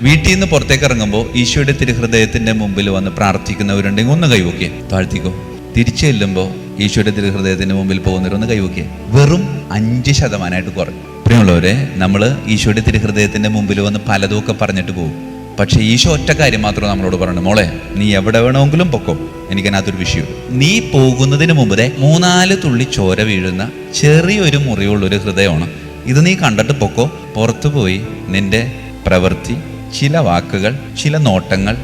വീട്ടിൽ നിന്ന് പുറത്തേക്ക് ഇറങ്ങുമ്പോൾ ഈശോയുടെ തിരുഹൃദയത്തിന്റെ മുമ്പിൽ വന്ന് പ്രാർത്ഥിക്കുന്നവരുണ്ടെങ്കിൽ ഒന്ന് കൈവോക്കിയേ, താഴ്ത്തിക്കോ. തിരിച്ചു ചെല്ലുമ്പോൾ ഈശോയുടെ തിരുഹൃദയത്തിന്റെ മുമ്പിൽ പോകുന്നവരൊന്ന് കൈവോക്കിയേ. വെറും 5% കുറഞ്ഞു. പ്രിയമുള്ളവരെ, നമ്മൾ ഈശോയുടെ തിരുഹൃദയത്തിന്റെ മുമ്പിൽ വന്ന് പലതുമൊക്കെ പറഞ്ഞിട്ട് പോകും. പക്ഷെ ഈശോ ഒറ്റ കാര്യം മാത്രം നമ്മളോട് പറഞ്ഞു, മോളെ നീ എവിടെ വേണമെങ്കിലും പൊക്കോ, എനിക്കതിനകത്തൊരു വിഷയം. നീ പോകുന്നതിന് മുമ്പേ 3-4 തുള്ളി ചോര വീഴുന്ന ചെറിയൊരു മുറിവുള്ളൊരു ഹൃദയമാണ് ഇത്. നീ കണ്ടിട്ട് പൊക്കോ. പുറത്തു പോയി നിന്റെ പ്രവൃത്തി, ചില വാക്കുകൾ, ചില നോട്ടങ്ങൾ,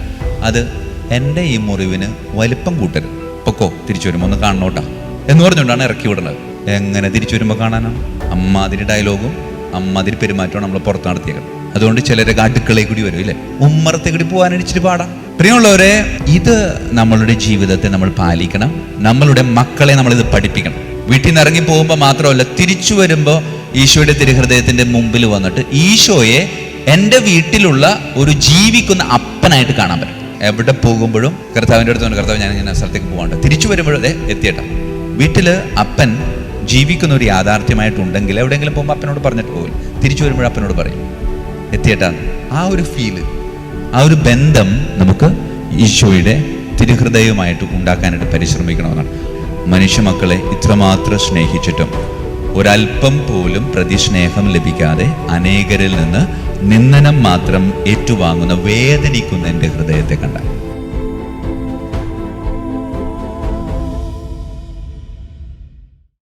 അത് എൻ്റെ ഈ മുറിവിന് വലിപ്പം കൂട്ടരുത്. പൊക്കോ, തിരിച്ചു വരുമ്പോൾ ഒന്ന് കാണണോട്ടാ എന്ന് പറഞ്ഞുകൊണ്ടാണ് ഇറക്കി വിടുന്നത്. എങ്ങനെ തിരിച്ചു വരുമ്പോൾ കാണാനാണ്? അമ്മാതിരി ഡയലോഗും അമ്മാതിരി പെരുമാറ്റവും നമ്മൾ പുറത്ത് നടത്തിയേക്കണം. അതുകൊണ്ട് ചിലരൊക്കെ അടുക്കളയിൽ കൂടി വരും ഇല്ലേ, ഉമ്മറത്തെ കൂടി പോകാനിച്ചിട്ട് പാടാം. പ്രിയമുള്ളവരെ, ഇത് നമ്മളുടെ ജീവിതത്തെ നമ്മൾ പാലിക്കണം. നമ്മളുടെ മക്കളെ നമ്മളിത് പഠിപ്പിക്കണം. വീട്ടിൽ നിന്ന് ഇറങ്ങി പോകുമ്പോൾ മാത്രമല്ല, തിരിച്ചു വരുമ്പോൾ ഈശോയുടെ തിരുഹൃദയത്തിന്റെ മുമ്പിൽ വന്നിട്ട് ഈശോയെ എൻ്റെ വീട്ടിലുള്ള ഒരു ജീവിക്കുന്ന അപ്പനായിട്ട് കാണാൻ പറ്റും. എവിടെ പോകുമ്പോഴും കർത്താവിൻ്റെ അടുത്ത് കർത്താവ് ഞാൻ ഇങ്ങനെ സ്ഥലത്തേക്ക് പോകാണ്ട്, തിരിച്ചു വരുമ്പോഴും എത്തിയേട്ടാ. വീട്ടിൽ അപ്പൻ ജീവിക്കുന്ന ഒരു യാഥാർത്ഥ്യമായിട്ടുണ്ടെങ്കിൽ എവിടെയെങ്കിലും പോകുമ്പോൾ അപ്പനോട് പറഞ്ഞിട്ട് പോകില്ല, തിരിച്ചു വരുമ്പോഴും അപ്പനോട് പറയും എത്തിയേട്ടാ. ആ ഒരു ഫീല്, ആ ഒരു ബന്ധം നമുക്ക് ഈശോയുടെ തിരുഹൃദയവുമായിട്ട് ഉണ്ടാക്കാനായിട്ട് പരിശ്രമിക്കണമെന്നാണ്. മനുഷ്യ മക്കളെ ഇത്രമാത്രം സ്നേഹിച്ചിട്ടും ഒരൽപ്പം പോലും പ്രതിസ്നേഹം ലഭിക്കാതെ അനേകരിൽ നിന്ന് നിന്ദനം മാത്രം ഏറ്റുവാങ്ങുന്ന വേദനിക്കുന്ന എൻ്റെ ഹൃദയത്തെ കണ്ട